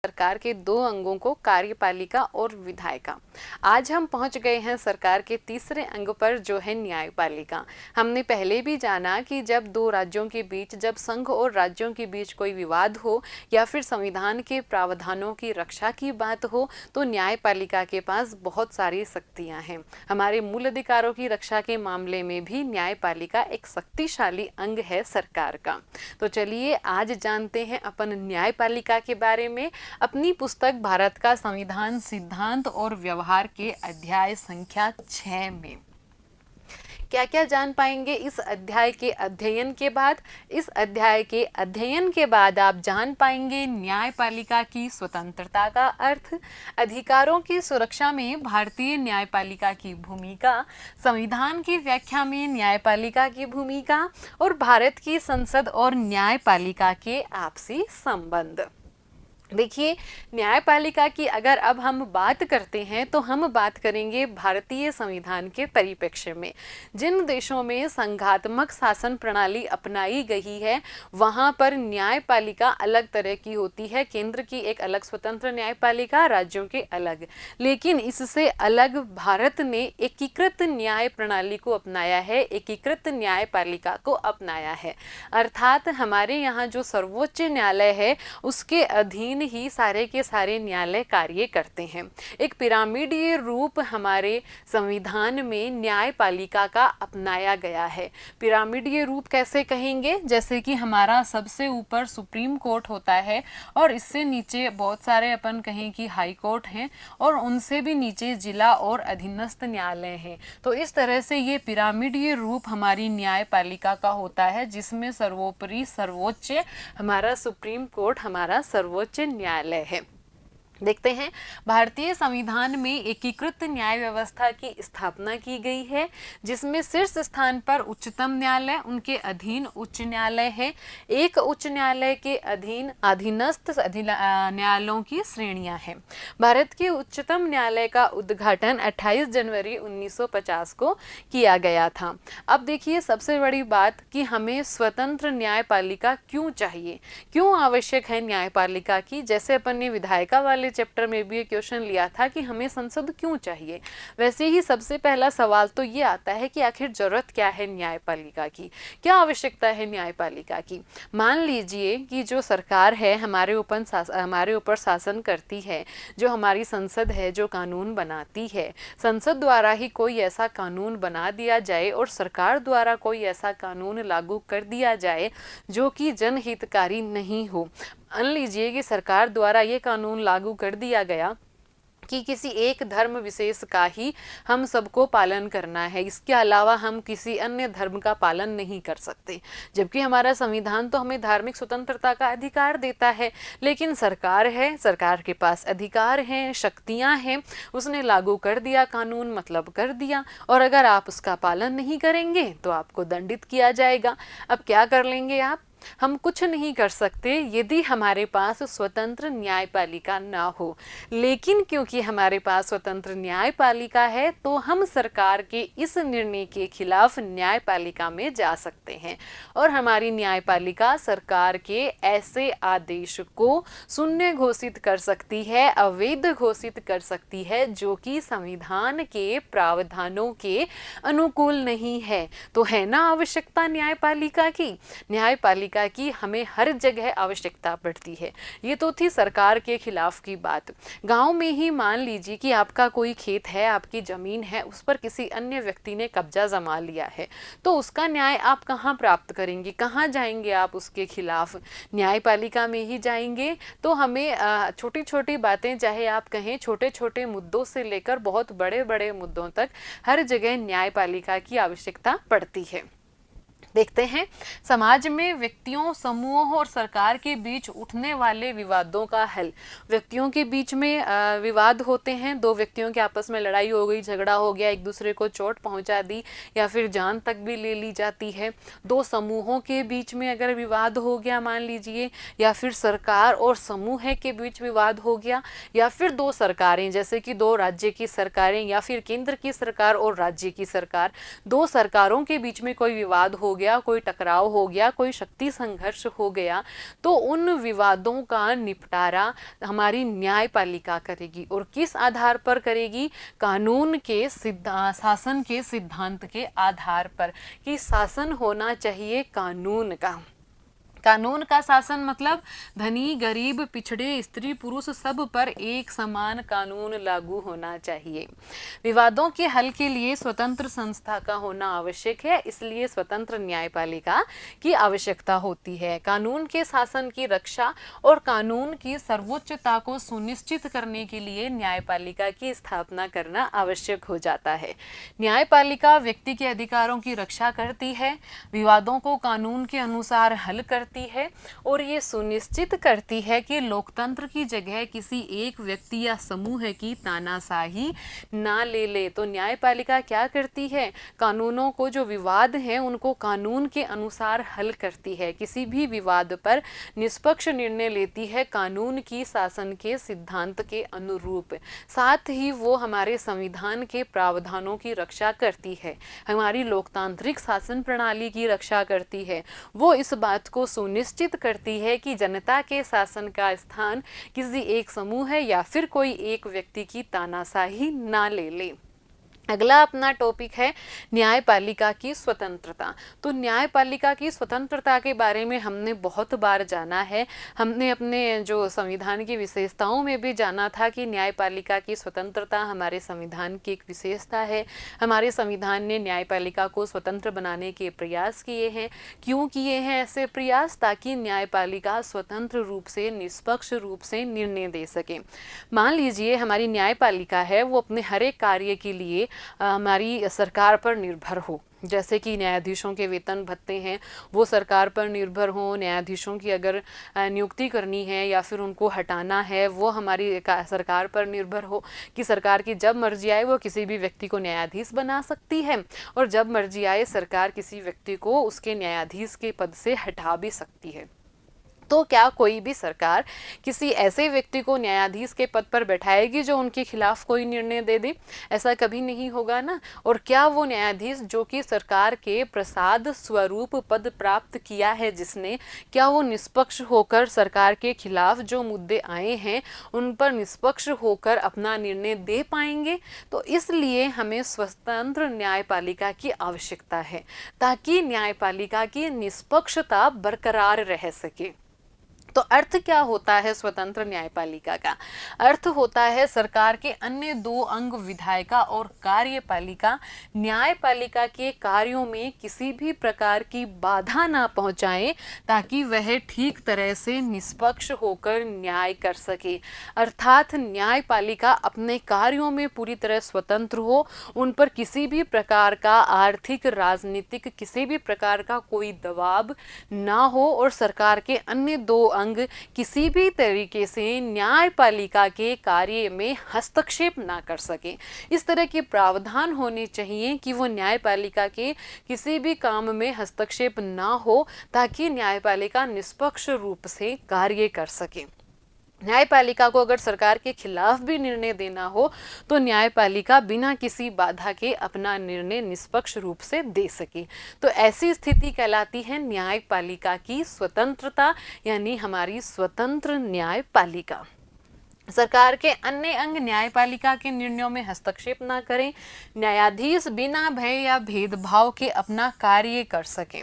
सरकार के दो अंगों को, कार्यपालिका और विधायिका। आज हम पहुंच गए हैं सरकार के तीसरे अंग पर, जो है न्यायपालिका। हमने पहले भी जाना कि जब दो राज्यों के बीच, जब संघ और राज्यों के बीच कोई विवाद हो या फिर संविधान के प्रावधानों की रक्षा की बात हो, तो न्यायपालिका के पास बहुत सारी शक्तियां हैं। हमारे मूल अधिकारों की रक्षा के मामले में भी न्यायपालिका एक शक्तिशाली अंग है सरकार का। तो चलिए आज जानते हैं अपन न्यायपालिका के बारे में अपनी पुस्तक भारत का संविधान, सिद्धांत और व्यवहार के अध्याय संख्या 6 में। क्या क्या जान पाएंगे इस अध्याय के अध्ययन के बाद? इस अध्याय के अध्ययन के बाद आप जान पाएंगे न्यायपालिका की स्वतंत्रता का अर्थ, अधिकारों की सुरक्षा में भारतीय न्यायपालिका की भूमिका, संविधान की व्याख्या में न्यायपालिका की भूमिका और भारत की संसद और न्यायपालिका के आपसी संबंध। देखिए, न्यायपालिका की अगर अब हम बात करते हैं तो हम बात करेंगे भारतीय संविधान के परिप्रेक्ष्य में। जिन देशों में संघात्मक शासन प्रणाली अपनाई गई है वहाँ पर न्यायपालिका अलग तरह की होती है। केंद्र की एक अलग स्वतंत्र न्यायपालिका, राज्यों के अलग। लेकिन इससे अलग भारत ने एकीकृत न्याय प्रणाली को अपनाया है, एकीकृत न्यायपालिका को अपनाया है। अर्थात हमारे यहाँ जो सर्वोच्च न्यायालय है उसके अधीन ही सारे के सारे न्यायालय कार्य करते हैं। एक पिरामिडीय रूप हमारे संविधान में न्यायपालिका का अपनाया गया है। पिरामिडीय रूप कैसे कहेंगे? जैसे कि हमारा सबसे ऊपर सुप्रीम कोर्ट होता है और इससे नीचे बहुत सारे अपन कहें कि हाई कोर्ट हैं और उनसे भी नीचे जिला और अधीनस्थ न्यायालय हैं। तो इस तरह से ये पिरामिडीय रूप हमारी न्यायपालिका का होता है, जिसमें सर्वोपरि सर्वोच्च हमारा सुप्रीम कोर्ट, हमारा सर्वोच्च न्यायालय है। देखते हैं, भारतीय संविधान में एकीकृत न्याय व्यवस्था की स्थापना की गई है, जिसमें शीर्ष स्थान पर उच्चतम न्यायालय, उनके अधीन उच्च न्यायालय है। एक उच्च न्यायालय के अधीन अधीनस्थ न्यायालयों की श्रेणियां हैं। भारत के उच्चतम न्यायालय का उद्घाटन 28 जनवरी 1950 को किया गया था। अब देखिए, सबसे बड़ी बात कि हमें स्वतंत्र न्यायपालिका क्यों चाहिए, क्यों आवश्यक है न्यायपालिका की। जैसे अपन ने विधायिका वाले चैप्टर में भी ये क्वेश्चन लिया था कि हमें संसद क्यों चाहिए, वैसे ही सबसे पहला सवाल तो ये आता है कि आखिर जरूरत क्या है न्यायपालिका की, क्या आवश्यकता है न्यायपालिका की। मान लीजिए कि जो सरकार है हमारे ऊपर शासन करती है, जो हमारी संसद है जो कानून बनाती है, संसद द्वारा ही कोई ऐसा कानून बना दिया जाए और सरकार द्वारा कोई ऐसा कानून लागू कर दिया जाए जो कि जनहितकारी नहीं हो। मान लीजिए कि सरकार द्वारा ये कानून लागू कर दिया गया कि किसी एक धर्म विशेष का ही हम सबको पालन करना है, इसके अलावा हम किसी अन्य धर्म का पालन नहीं कर सकते, जबकि हमारा संविधान तो हमें धार्मिक स्वतंत्रता का अधिकार देता है। लेकिन सरकार है, सरकार के पास अधिकार हैं, शक्तियां हैं, उसने लागू कर दिया कानून, मतलब कर दिया, और अगर आप उसका पालन नहीं करेंगे तो आपको दंडित किया जाएगा। अब क्या कर लेंगे आप? हम कुछ नहीं कर सकते यदि हमारे पास स्वतंत्र न्यायपालिका ना हो। लेकिन क्योंकि हमारे पास स्वतंत्र न्यायपालिका है तो हम सरकार के इस निर्णय के खिलाफ न्यायपालिका में जा सकते हैं और हमारी न्यायपालिका सरकार के ऐसे आदेश को शून्य घोषित कर सकती है, अवैध घोषित कर सकती है, जो कि संविधान के प्रावधानों के अनुकूल नहीं है। तो है ना आवश्यकता न्यायपालिका की। न्यायपालिका की हमें हर जगह आवश्यकता पड़ती है। ये तो थी सरकार के खिलाफ की बात। गांव में ही मान लीजिए कि आपका कोई खेत है, आपकी जमीन है, उस पर किसी अन्य व्यक्ति ने कब्जा जमा लिया है, तो उसका न्याय आप कहाँ प्राप्त करेंगे, कहाँ जाएंगे आप उसके खिलाफ? न्यायपालिका में ही जाएंगे। तो हमें छोटी छोटी बातें, चाहे आप कहें छोटे छोटे मुद्दों से लेकर बहुत बड़े बड़े मुद्दों तक, हर जगह न्यायपालिका की आवश्यकता पड़ती है। देखते हैं, समाज में व्यक्तियों, समूहों और सरकार के बीच उठने वाले विवादों का हल। व्यक्तियों के बीच में विवाद होते हैं, दो व्यक्तियों के आपस में लड़ाई हो गई, झगड़ा हो गया, एक दूसरे को चोट पहुंचा दी या फिर जान तक भी ले ली जाती है। दो समूहों के बीच में अगर विवाद हो गया मान लीजिए, या फिर सरकार और समूह के बीच विवाद हो गया, या फिर दो सरकारें, जैसे कि दो राज्य की सरकारें या फिर केंद्र की सरकार और राज्य की सरकार, दो सरकारों के बीच में कोई विवाद हो गया, कोई टकराव हो गया, कोई शक्ति संघर्ष हो गया, तो उन विवादों का निपटारा हमारी न्यायपालिका करेगी। और किस आधार पर करेगी? कानून के शासन के सिद्धांत के आधार पर, कि शासन होना चाहिए कानून का। कानून का शासन मतलब धनी गरीब पिछड़े स्त्री पुरुष सब पर एक समान कानून लागू होना चाहिए। विवादों के हल के लिए स्वतंत्र संस्था का होना आवश्यक है, इसलिए स्वतंत्र न्यायपालिका की आवश्यकता होती है। कानून के शासन की रक्षा और कानून की सर्वोच्चता को सुनिश्चित करने के लिए न्यायपालिका की स्थापना करना आवश्यक हो जाता है। न्यायपालिका व्यक्ति के अधिकारों की रक्षा करती है, विवादों को कानून के अनुसार हल करती है और ये सुनिश्चित करती है कि लोकतंत्र की जगह किसी एक व्यक्ति या समूह की तानाशाही ना ले ले। तो न्यायपालिका क्या करती है? कानूनों को, जो विवाद हैं उनको कानून के अनुसार हल करती है, किसी भी विवाद पर निष्पक्ष निर्णय लेती है कानून की शासन के सिद्धांत के अनुरूप। साथ ही वो हमारे संविधान के प्रावधानों की रक्षा करती है, हमारी लोकतांत्रिक शासन प्रणाली की रक्षा करती है। वो इस बात को सुनिश्चित करती है कि जनता के शासन का स्थान किसी एक समूह या फिर कोई एक व्यक्ति की तानाशाही ना ले ले। अगला अपना टॉपिक है न्यायपालिका की स्वतंत्रता। तो न्यायपालिका की स्वतंत्रता के बारे में हमने बहुत बार जाना है। हमने अपने जो संविधान की विशेषताओं में भी जाना था कि न्यायपालिका की स्वतंत्रता हमारे संविधान की एक विशेषता है। हमारे संविधान ने न्यायपालिका को स्वतंत्र बनाने के प्रयास किए हैं। क्यों किए हैं ऐसे प्रयास? ताकि न्यायपालिका स्वतंत्र रूप से, निष्पक्ष रूप से निर्णय दे सके। मान लीजिए हमारी न्यायपालिका है, वो अपने हर एक कार्य के लिए हमारी सरकार पर निर्भर हो। जैसे कि न्यायाधीशों के वेतन भत्ते हैं, वो सरकार पर निर्भर हो। न्यायाधीशों की अगर नियुक्ति करनी है या फिर उनको हटाना है, वो हमारी सरकार पर निर्भर हो कि सरकार की जब मर्जी आए वो किसी भी व्यक्ति को न्यायाधीश बना सकती है, और जब मर्जी आए सरकार किसी व्यक्ति को उसके न्यायाधीश के पद से हटा भी सकती है। तो क्या कोई भी सरकार किसी ऐसे व्यक्ति को न्यायाधीश के पद पर बैठाएगी जो उनके खिलाफ कोई निर्णय दे दे? ऐसा कभी नहीं होगा ना। और क्या वो न्यायाधीश जो कि सरकार के प्रसाद स्वरूप पद प्राप्त किया है जिसने, क्या वो निष्पक्ष होकर सरकार के खिलाफ जो मुद्दे आए हैं उन पर निष्पक्ष होकर अपना निर्णय दे पाएंगे? तो इसलिए हमें स्वतंत्र न्यायपालिका की आवश्यकता है, ताकि न्यायपालिका की निष्पक्षता बरकरार रह सके। तो अर्थ क्या होता है स्वतंत्र न्यायपालिका का? अर्थ होता है सरकार के अन्य दो अंग विधायिका और कार्यपालिका न्यायपालिका के कार्यों में किसी भी प्रकार की बाधा ना पहुंचाएं, ताकि वह ठीक तरह से निष्पक्ष होकर न्याय कर सके। अर्थात न्यायपालिका अपने कार्यों में पूरी तरह स्वतंत्र हो, उन पर किसी भी प्रकार का आर्थिक, राजनीतिक, किसी भी प्रकार का कोई दबाव ना हो, और सरकार के अन्य दो अंग किसी भी तरीके से न्यायपालिका के कार्य में हस्तक्षेप ना कर सके। इस तरह के प्रावधान होने चाहिए कि वो न्यायपालिका के किसी भी काम में हस्तक्षेप ना हो, ताकि न्यायपालिका निष्पक्ष रूप से कार्य कर सके। न्यायपालिका को अगर सरकार के खिलाफ भी निर्णय देना हो तो न्यायपालिका बिना किसी बाधा के अपना निर्णय निष्पक्ष रूप से दे सके। तो ऐसी स्थिति कहलाती है न्यायपालिका की स्वतंत्रता, यानी हमारी स्वतंत्र न्यायपालिका। सरकार के अन्य अंग न्यायपालिका के निर्णयों में हस्तक्षेप ना करें, न्यायाधीश बिना भय या भेदभाव के अपना कार्य कर सकें।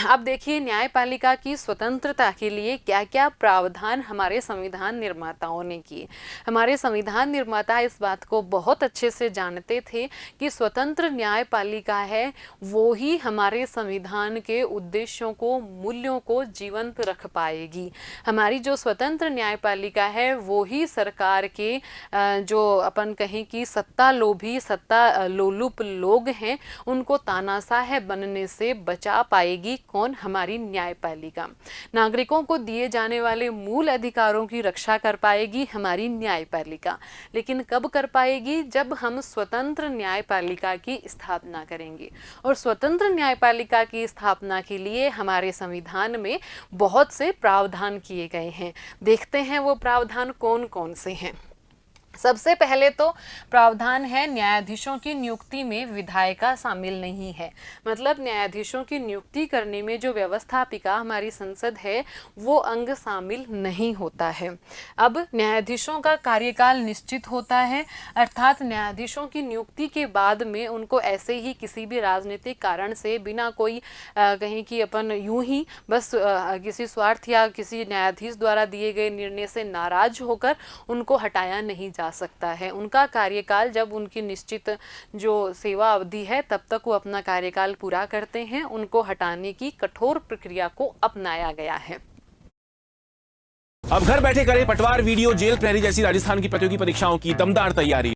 अब देखिए न्यायपालिका की स्वतंत्रता के लिए क्या क्या प्रावधान हमारे संविधान निर्माताओं ने किए। हमारे संविधान निर्माता इस बात को बहुत अच्छे से जानते थे कि स्वतंत्र न्यायपालिका है वो ही हमारे संविधान के उद्देश्यों को, मूल्यों को जीवंत रख पाएगी। हमारी जो स्वतंत्र न्यायपालिका है वो ही सरकार के जो अपन कहें कि सत्ता लोभी, सत्ता लोलुप लोग हैं, उनको तानाशाह बनने से बचा पाएगी। कौन? हमारी न्यायपालिका। नागरिकों को दिए जाने वाले मूल अधिकारों की रक्षा कर पाएगी हमारी न्यायपालिका। लेकिन कब कर पाएगी? जब हम स्वतंत्र न्यायपालिका की स्थापना करेंगे। और स्वतंत्र न्यायपालिका की स्थापना के लिए हमारे संविधान में बहुत से प्रावधान किए गए हैं। देखते हैं वो प्रावधान कौन कौन से हैं। सबसे पहले तो प्रावधान है न्यायाधीशों की नियुक्ति में विधायिका शामिल नहीं है। मतलब न्यायाधीशों की नियुक्ति करने में जो व्यवस्थापिका हमारी संसद है वो अंग शामिल नहीं होता है। अब न्यायाधीशों का कार्यकाल निश्चित होता है, अर्थात न्यायाधीशों की नियुक्ति के बाद में उनको ऐसे ही किसी भी राजनीतिक कारण से बिना कोई कहीं कि अपन यूं ही बस किसी स्वार्थ या किसी न्यायाधीश द्वारा दिए गए निर्णय से नाराज होकर उनको हटाया नहीं जा सकता है। उनका कार्यकाल जब उनकी निश्चित जो सेवा अवधि है तब तक वो अपना कार्यकाल पूरा करते हैं, उनको हटाने की कठोर प्रक्रिया को अपनाया गया है। अब घर बैठे करें पटवार, वीडियो, जेल प्रहरी जैसी राजस्थान की प्रतियोगी परीक्षाओं की दमदार तैयारी।